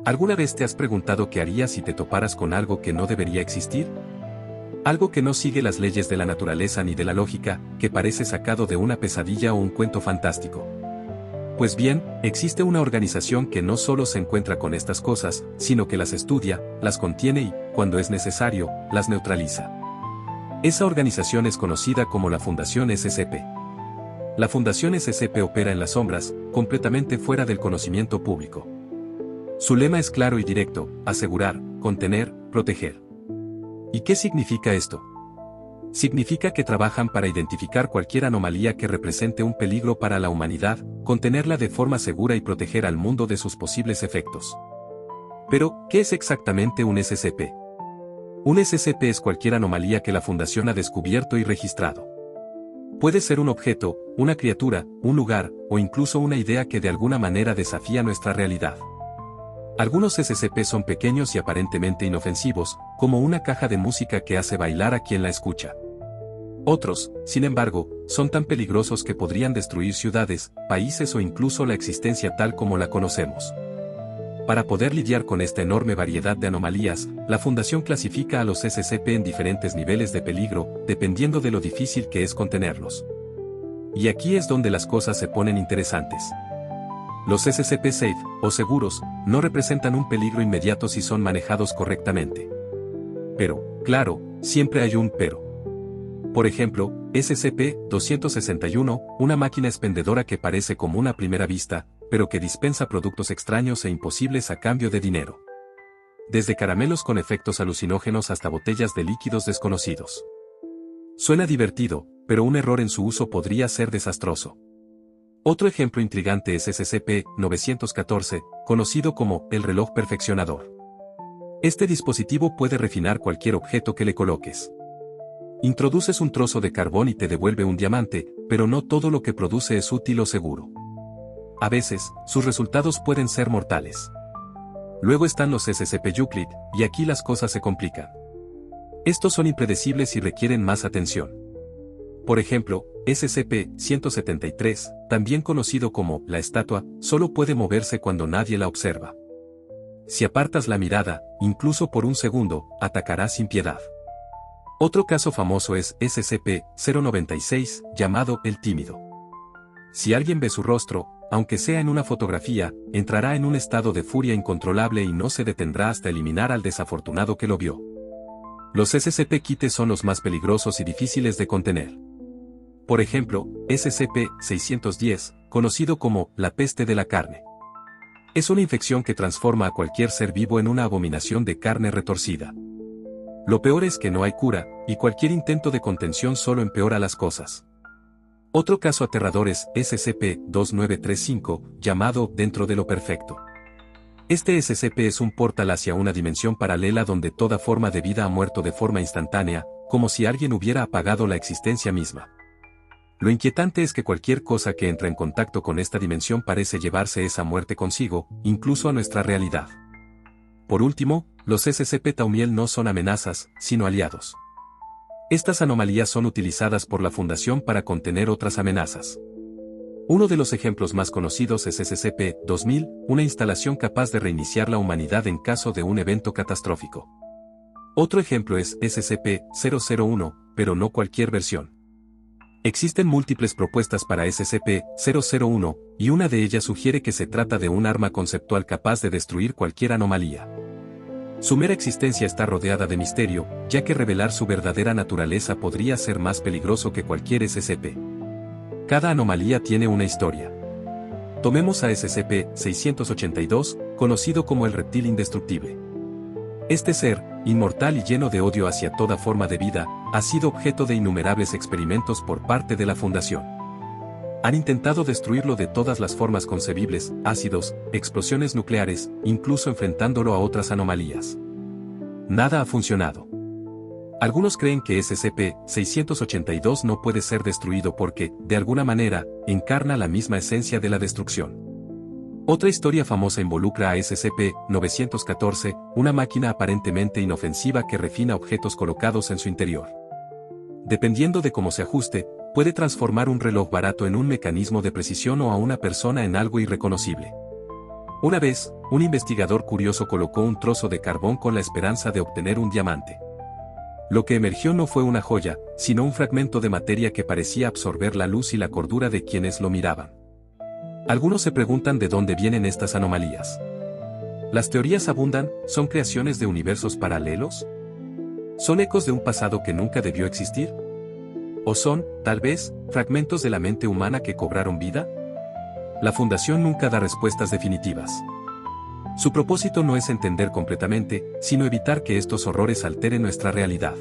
¿Alguna vez te has preguntado qué harías si te toparas con algo que no debería existir? Algo que no sigue las leyes de la naturaleza ni de la lógica, que parece sacado de una pesadilla o un cuento fantástico. Pues bien, existe una organización que no solo se encuentra con estas cosas, sino que las estudia, las contiene y, cuando es necesario, las neutraliza. Esa organización es conocida como la Fundación SCP. La Fundación SCP opera en las sombras, completamente fuera del conocimiento público. Su lema es claro y directo: asegurar, contener, proteger. ¿Y qué significa esto? Significa que trabajan para identificar cualquier anomalía que represente un peligro para la humanidad, contenerla de forma segura y proteger al mundo de sus posibles efectos. Pero, ¿qué es exactamente un SCP? Un SCP es cualquier anomalía que la Fundación ha descubierto y registrado. Puede ser un objeto, una criatura, un lugar, o incluso una idea que de alguna manera desafía nuestra realidad. Algunos SCP son pequeños y aparentemente inofensivos, como una caja de música que hace bailar a quien la escucha. Otros, sin embargo, son tan peligrosos que podrían destruir ciudades, países o incluso la existencia tal como la conocemos. Para poder lidiar con esta enorme variedad de anomalías, la Fundación clasifica a los SCP en diferentes niveles de peligro, dependiendo de lo difícil que es contenerlos. Y aquí es donde las cosas se ponen interesantes. Los SCP safe, o seguros, no representan un peligro inmediato si son manejados correctamente. Pero, claro, siempre hay un pero. Por ejemplo, SCP-261, una máquina expendedora que parece común a primera vista, pero que dispensa productos extraños e imposibles a cambio de dinero. Desde caramelos con efectos alucinógenos hasta botellas de líquidos desconocidos. Suena divertido, pero un error en su uso podría ser desastroso. Otro ejemplo intrigante es SCP-914, conocido como el reloj perfeccionador. Este dispositivo puede refinar cualquier objeto que le coloques. Introduces un trozo de carbón y te devuelve un diamante, pero no todo lo que produce es útil o seguro. A veces, sus resultados pueden ser mortales. Luego están los SCP-Euclid, y aquí las cosas se complican. Estos son impredecibles y requieren más atención. Por ejemplo, SCP-173, también conocido como la estatua, solo puede moverse cuando nadie la observa. Si apartas la mirada, incluso por un segundo, atacará sin piedad. Otro caso famoso es SCP-096, llamado el tímido. Si alguien ve su rostro, aunque sea en una fotografía, entrará en un estado de furia incontrolable y no se detendrá hasta eliminar al desafortunado que lo vio. Los SCP-Kite son los más peligrosos y difíciles de contener. Por ejemplo, SCP-610, conocido como la peste de la carne. Es una infección que transforma a cualquier ser vivo en una abominación de carne retorcida. Lo peor es que no hay cura, y cualquier intento de contención solo empeora las cosas. Otro caso aterrador es SCP-2935, llamado Dentro de lo Perfecto. Este SCP es un portal hacia una dimensión paralela donde toda forma de vida ha muerto de forma instantánea, como si alguien hubiera apagado la existencia misma. Lo inquietante es que cualquier cosa que entra en contacto con esta dimensión parece llevarse esa muerte consigo, incluso a nuestra realidad. Por último, los SCP-Taumiel no son amenazas, sino aliados. Estas anomalías son utilizadas por la Fundación para contener otras amenazas. Uno de los ejemplos más conocidos es SCP-2000, una instalación capaz de reiniciar la humanidad en caso de un evento catastrófico. Otro ejemplo es SCP-001, pero no cualquier versión. Existen múltiples propuestas para SCP-001, y una de ellas sugiere que se trata de un arma conceptual capaz de destruir cualquier anomalía. Su mera existencia está rodeada de misterio, ya que revelar su verdadera naturaleza podría ser más peligroso que cualquier SCP. Cada anomalía tiene una historia. Tomemos a SCP-682, conocido como el reptil indestructible. Este ser, inmortal y lleno de odio hacia toda forma de vida, ha sido objeto de innumerables experimentos por parte de la Fundación. Han intentado destruirlo de todas las formas concebibles: ácidos, explosiones nucleares, incluso enfrentándolo a otras anomalías. Nada ha funcionado. Algunos creen que SCP-682 no puede ser destruido porque, de alguna manera, encarna la misma esencia de la destrucción. Otra historia famosa involucra a SCP-914, una máquina aparentemente inofensiva que refina objetos colocados en su interior. Dependiendo de cómo se ajuste, puede transformar un reloj barato en un mecanismo de precisión o a una persona en algo irreconocible. Una vez, un investigador curioso colocó un trozo de carbón con la esperanza de obtener un diamante. Lo que emergió no fue una joya, sino un fragmento de materia que parecía absorber la luz y la cordura de quienes lo miraban. Algunos se preguntan de dónde vienen estas anomalías. Las teorías abundan, ¿son creaciones de universos paralelos? ¿Son ecos de un pasado que nunca debió existir? ¿O son, tal vez, fragmentos de la mente humana que cobraron vida? La Fundación nunca da respuestas definitivas. Su propósito no es entender completamente, sino evitar que estos horrores alteren nuestra realidad.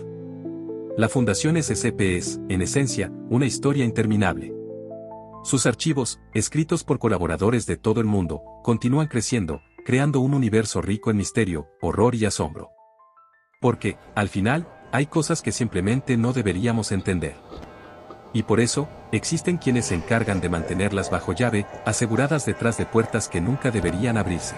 La Fundación SCP es, en esencia, una historia interminable. Sus archivos, escritos por colaboradores de todo el mundo, continúan creciendo, creando un universo rico en misterio, horror y asombro. Porque, al final, hay cosas que simplemente no deberíamos entender. Y por eso, existen quienes se encargan de mantenerlas bajo llave, aseguradas detrás de puertas que nunca deberían abrirse.